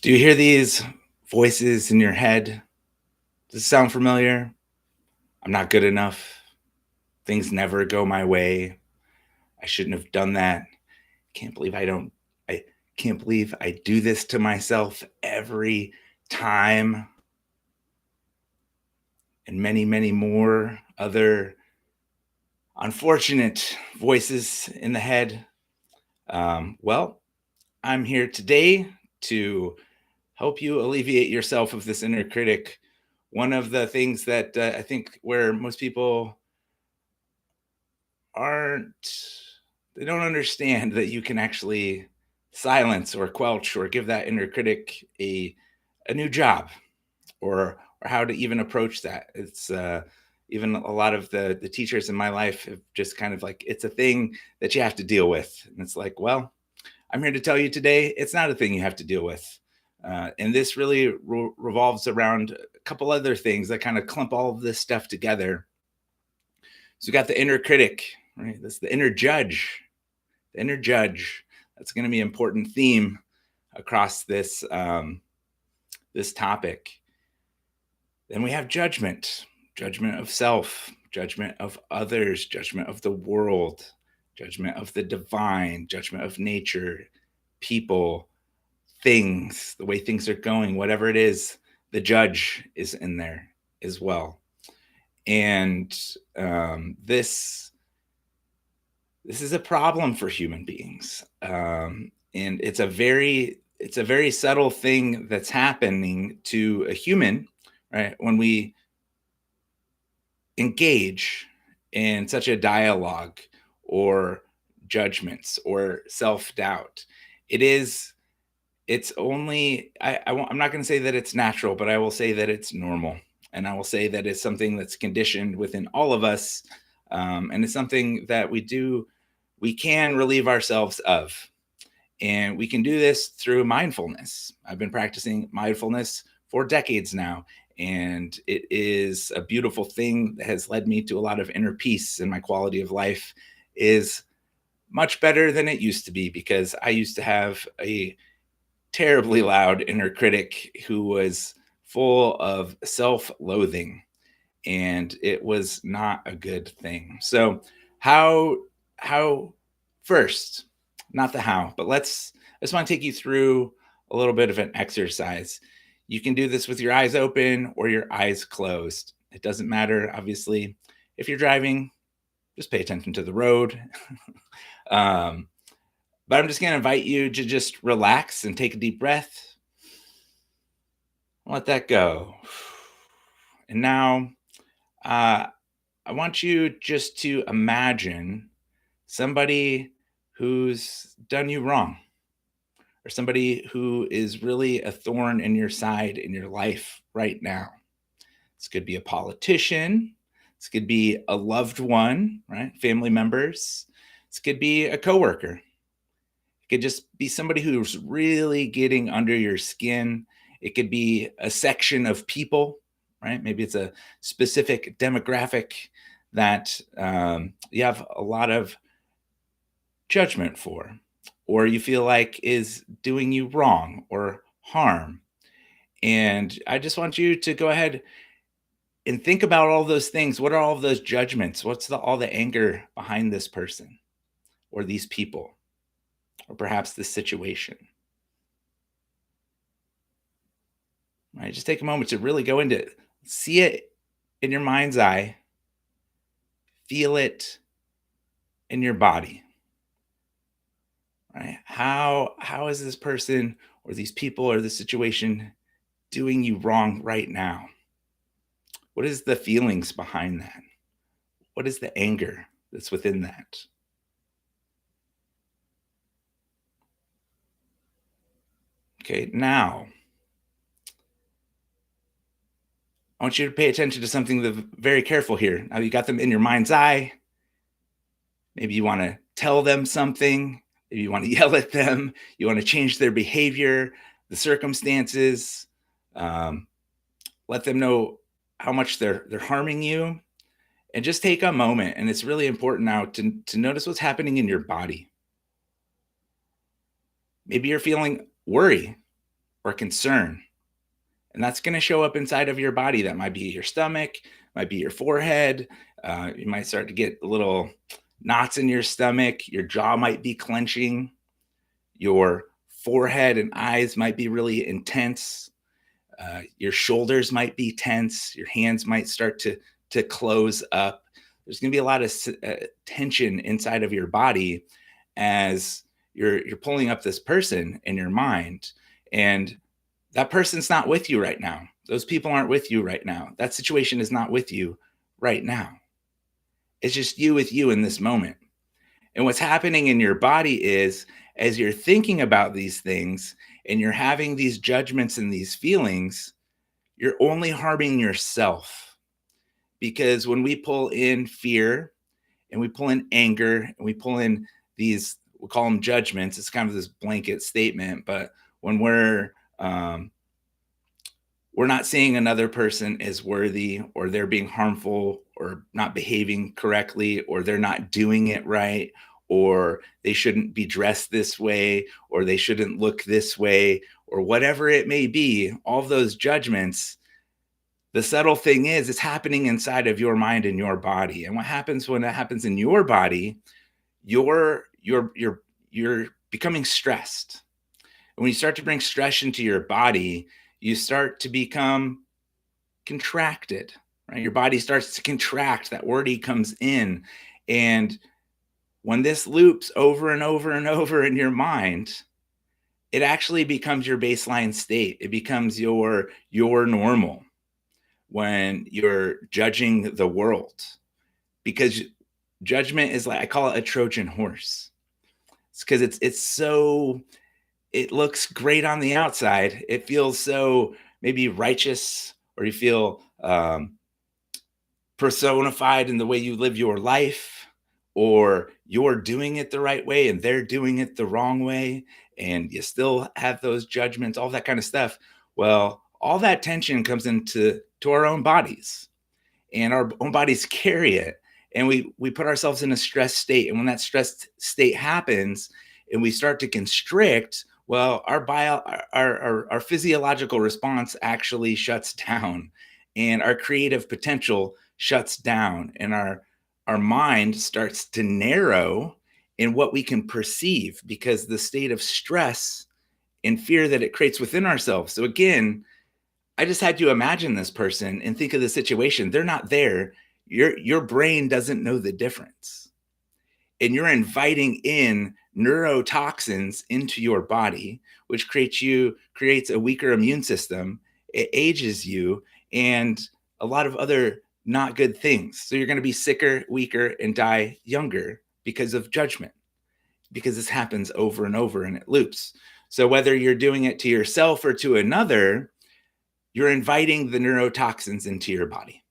Do you hear these voices in your head? Does it sound familiar? I'm not good enough. Things never go my way. I shouldn't have done that. Can't believe I don't I can't believe I do this to myself every time, and many, many more other unfortunate voices in the head. Well, I'm here today to help you alleviate yourself of this inner critic. One of the things that I think where most people aren't, they don't understand that you can actually silence or quelch or give that inner critic a new job, or how to even approach that. It's even a lot of the teachers in my life have just kind of like, it's a thing that you have to deal with, and it's like, well, I'm here to tell you today it's not a thing you have to deal with. And this really revolves around a couple other things that kind of clump all of this stuff together. So we got the inner critic, right? That's the inner judge. The inner judge. That's going to be an important theme across this topic. Then we have judgment, judgment of self, judgment of others, judgment of the world, judgment of the divine, judgment of nature, people, things, the way things are going, whatever it is, the judge is in there as well. And this is a problem for human beings, and it's a very subtle thing that's happening to a human, right? When we engage in such a dialogue or judgments or self-doubt, it is it's only I'm not going to say that it's natural, but I will say that it's normal, and I will say that it's something that's conditioned within all of us, and it's something that we can relieve ourselves of, and we can do this through mindfulness. I've been practicing mindfulness for decades now, and it is a beautiful thing that has led me to a lot of inner peace, and my quality of life is much better than it used to be, because I used to have a terribly loud inner critic who was full of self-loathing, and it was not a good thing. So how first, not the how, but I just want to take you through a little bit of an exercise. You can do this with your eyes open or your eyes closed. It doesn't matter, obviously. If you're driving, just pay attention to the road. um, but I'm just going to invite you to just relax and take a deep breath. Let that go. And now, uh, I want you just to imagine somebody who's done you wrong, or somebody who is really a thorn in your side in your life right now. This could be a politician. This could be a loved one, right? Family members. This could be a coworker. It could just be somebody who's really getting under your skin. It could be a section of people, right? Maybe it's a specific demographic that you have a lot of judgment for, or you feel like is doing you wrong or harm. And I just want you to go ahead and think about all those things. What are all of those judgments? What's all the anger behind this person or these people, or perhaps this situation? Right? Just take a moment to really go into it. See it in your mind's eye, feel it in your body. Right? How is this person or these people or this situation doing you wrong right now? What is the feelings behind that? What is the anger that's within that? Okay, now I want you to pay attention to something very careful here. Now you got them in your mind's eye. Maybe you want to tell them something. Maybe you want to yell at them. You want to change their behavior, the circumstances. Um, let them know how much they're harming you, and just take a moment. And it's really important now to notice what's happening in your body. Maybe you're feeling worry. or concern. And that's going to show up inside of your body. That might be your stomach, might be your forehead. You might start to get little knots in your stomach. Your jaw might be clenching. Your forehead and eyes might be really intense. Your shoulders might be tense. Your hands might start to close up. There's going to be a lot of tension inside of your body as you're pulling up this person in your mind, and that person's not with you right now. Those people aren't with you right now. That situation is not with you right now. It's just you with you in this moment. And what's happening in your body is, as you're thinking about these things and you're having these judgments and these feelings, you're only harming yourself. Because when we pull in fear and we pull in anger and we pull in these, we'll call them judgments, it's kind of this blanket statement, but when we're not seeing another person as worthy, or they're being harmful, or not behaving correctly, or they're not doing it right, or they shouldn't be dressed this way, or they shouldn't look this way, or whatever it may be, all of those judgments, the subtle thing is it's happening inside of your mind and your body. And what happens when that happens in your body, you're becoming stressed. And when you start to bring stress into your body, you start to become contracted, right? Your body starts to contract. That wording comes in. And when this loops over and over and over in your mind, it actually becomes your baseline state. It becomes your normal when you're judging the world. Because judgment is, like, I call it a Trojan horse. It's because it's so, it looks great on the outside. It feels so maybe righteous, or you feel personified in the way you live your life, or you're doing it the right way and they're doing it the wrong way, and you still have those judgments, all that kind of stuff. Well, all that tension comes into our own bodies, and our own bodies carry it, and we put ourselves in a stress state. And when that stress state happens and we start to constrict, well, our physiological response actually shuts down, and our creative potential shuts down, and our mind starts to narrow in what we can perceive, because the state of stress and fear that it creates within ourselves. So again, I just had you imagine this person and think of the situation. They're not there. Your brain doesn't know the difference. And you're inviting in neurotoxins into your body, which creates a weaker immune system. It ages you, and a lot of other not good things. So you're going to be sicker, weaker, and die younger because of judgment, because this happens over and over and it loops. So whether you're doing it to yourself or to another, you're inviting the neurotoxins into your body.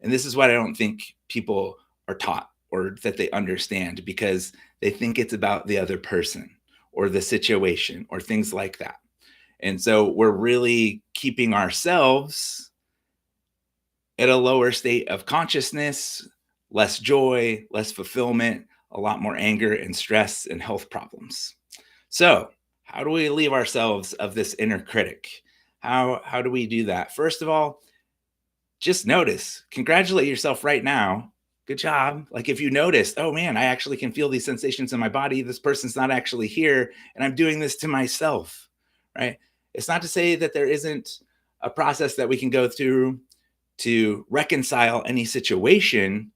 And this is what I don't think people are taught, or that they understand, because they think it's about the other person or the situation or things like that. And so we're really keeping ourselves at a lower state of consciousness, less joy, less fulfillment, a lot more anger and stress and health problems. So how do we relieve ourselves of this inner critic? How do we do that? First of all, just notice, congratulate yourself right now. Good job. Like, if you noticed, oh man, I actually can feel these sensations in my body. This person's not actually here, and I'm doing this to myself, right? It's not to say that there isn't a process that we can go through to reconcile any situation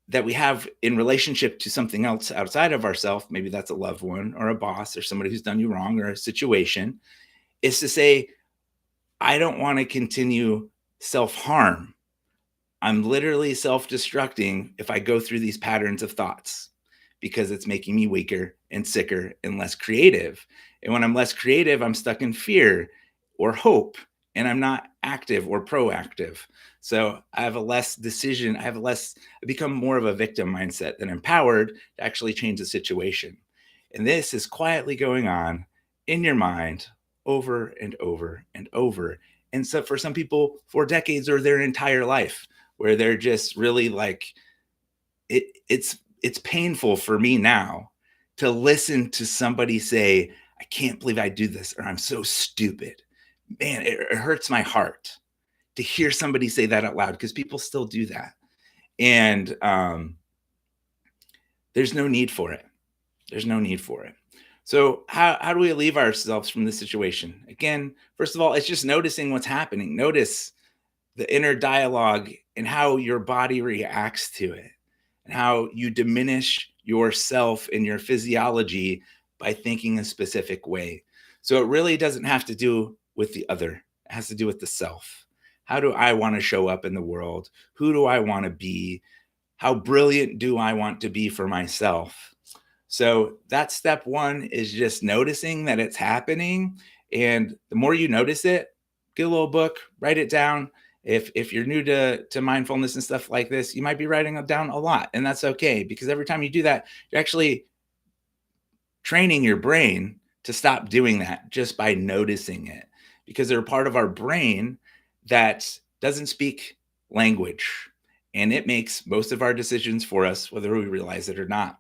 that we have in relationship to something else outside of ourselves. Maybe that's a loved one or a boss or somebody who's done you wrong, or a situation. Is to say, I don't want to continue self-harm. I'm literally self-destructing if I go through these patterns of thoughts, because it's making me weaker and sicker and less creative. And when I'm less creative, I'm stuck in fear or hope, and I'm not active or proactive. So I have a less decision. I become more of a victim mindset than empowered to actually change the situation. And this is quietly going on in your mind over and over and over. And so for some people, for decades or their entire life, where they're just really like, it's painful for me now to listen to somebody say, I can't believe I do this, or I'm so stupid. Man, it hurts my heart to hear somebody say that out loud because people still do that. And there's no need for it. There's no need for it. So how do we relieve ourselves from this situation? Again, first of all, it's just noticing what's happening. Notice the inner dialogue and how your body reacts to it, and how you diminish yourself and your physiology by thinking a specific way. So it really doesn't have to do with the other, it has to do with the self. How do I want to show up in the world? Who do I want to be? How brilliant do I want to be for myself? So that's step one, is just noticing that it's happening. And the more you notice it, get a little book, write it down. If you're new to mindfulness and stuff like this, you might be writing it down a lot. And that's okay, because every time you do that, you're actually training your brain to stop doing that just by noticing it, because they're a part of our brain that doesn't speak language, and it makes most of our decisions for us, whether we realize it or not.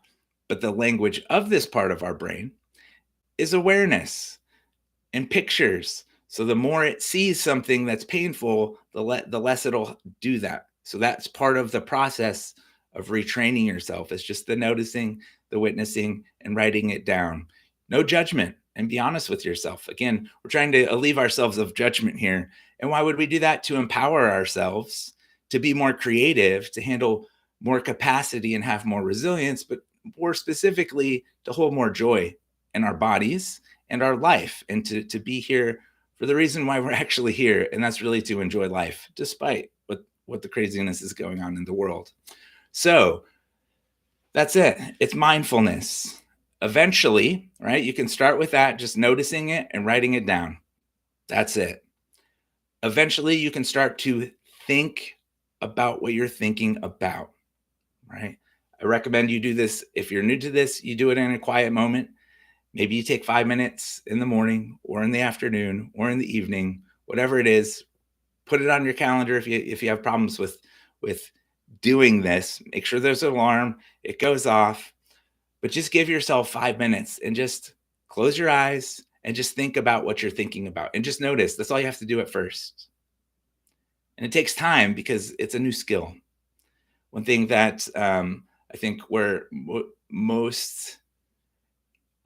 But the language of this part of our brain is awareness and pictures. So the more it sees something that's painful, the less it'll do that. So that's part of the process of retraining yourself. It's just the noticing, the witnessing, and writing it down. No judgment, and be honest with yourself. Again, we're trying to relieve ourselves of judgment here. And why would we do that? To empower ourselves to be more creative, to handle more capacity and have more resilience, but more specifically, to hold more joy in our bodies and our life, and to be here for the reason why we're actually here. And that's really to enjoy life, despite what the craziness is going on in the world. So that's it. It's mindfulness. Eventually, right? You can start with that, just noticing it and writing it down. That's it. Eventually, you can start to think about what you're thinking about, right? I recommend you do this. If you're new to this, you do it in a quiet moment. Maybe you take 5 minutes in the morning or in the afternoon or in the evening, whatever it is. Put it on your calendar. If you have problems with doing this, make sure there's an alarm. It goes off, but just give yourself 5 minutes and just close your eyes and just think about what you're thinking about, and just notice. That's all you have to do at first. And it takes time because it's a new skill. One thing that I think where most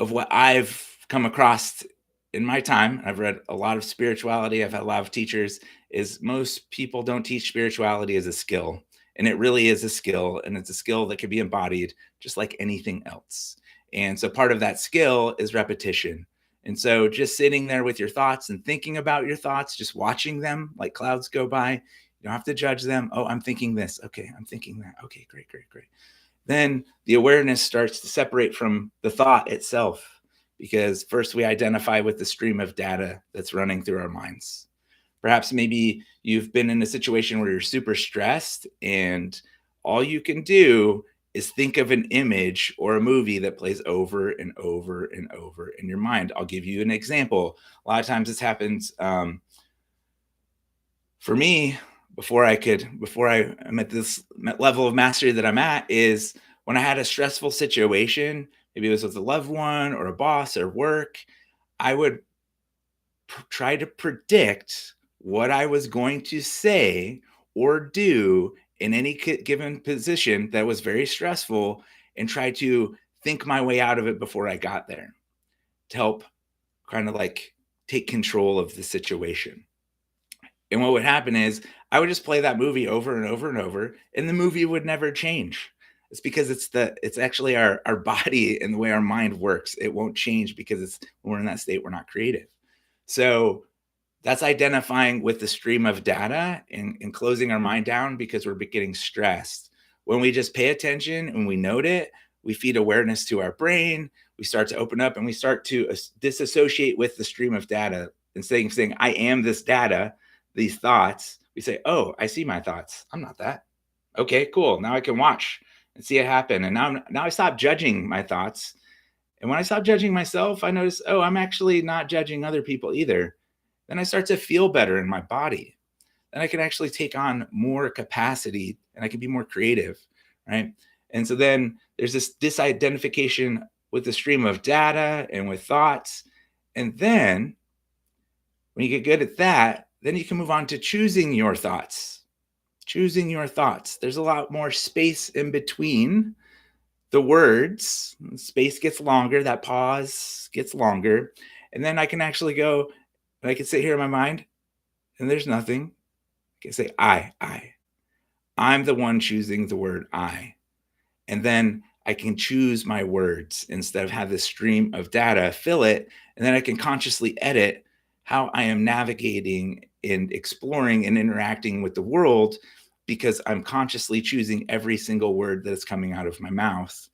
of what I've come across in my time, I've read a lot of spirituality, I've had a lot of teachers, is most people don't teach spirituality as a skill. And it really is a skill, and it's a skill that can be embodied just like anything else. And so part of that skill is repetition. And so just sitting there with your thoughts and thinking about your thoughts, just watching them like clouds go by. You don't have to judge them. Oh, I'm thinking this. Okay, I'm thinking that. Okay, great, great, great. Then the awareness starts to separate from the thought itself, because first we identify with the stream of data that's running through our minds. Perhaps maybe you've been in a situation where you're super stressed, and all you can do is think of an image or a movie that plays over and over and over in your mind. I'll give you an example. A lot of times this happens for me, before I'm at this level of mastery that I'm at, is when I had a stressful situation, maybe it was with a loved one or a boss or work, I would try to predict what I was going to say or do in any given position that was very stressful, and try to think my way out of it before I got there, to help kind of like take control of the situation. And what would happen is I would just play that movie over and over and over, and the movie would never change. It's because it's actually our body and the way our mind works. It won't change because it's when we're in that state, we're not creative. So that's identifying with the stream of data, and closing our mind down because we're getting stressed. When we just pay attention and we note it, we feed awareness to our brain. We start to open up and we start to disassociate with the stream of data. Instead of saying, I am this data, these thoughts, we say, oh, I see my thoughts. I'm not that. Okay, cool. Now I can watch and see it happen. And now I stop judging my thoughts. And when I stop judging myself, I notice, oh, I'm actually not judging other people either. Then I start to feel better in my body. Then I can actually take on more capacity, and I can be more creative, right? And so then there's this disidentification with the stream of data and with thoughts. And then when you get good at that, then you can move on to choosing your thoughts. Choosing your thoughts. There's a lot more space in between the words. Space gets longer, that pause gets longer. And then I can actually go, and I can sit here in my mind, and there's nothing. I can say, I. I'm the one choosing the word I. And then I can choose my words instead of have this stream of data fill it. And then I can consciously edit how I am navigating and exploring and interacting with the world because I'm consciously choosing every single word that is coming out of my mouth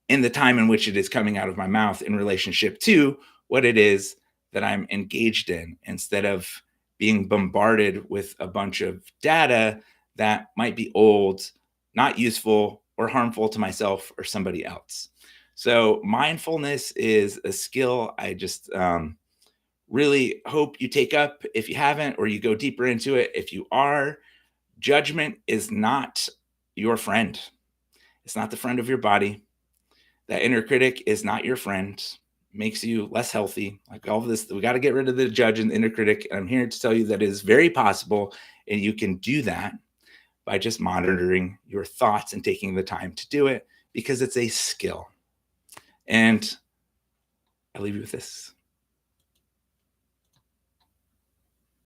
in the time in which it is coming out of my mouth in relationship to what it is that I'm engaged in instead of being bombarded with a bunch of data that might be old, not useful, or harmful to myself or somebody else. So, mindfulness is a skill I just really hope you take up if you haven't, or you go deeper into it. If you are, judgment is not your friend, it's not the friend of your body. That inner critic is not your friend, makes you less healthy. Like all of this, we got to get rid of the judge and the inner critic. And I'm here to tell you that it is very possible. And you can do that by just monitoring your thoughts and taking the time to do it because it's a skill. And I leave you with this.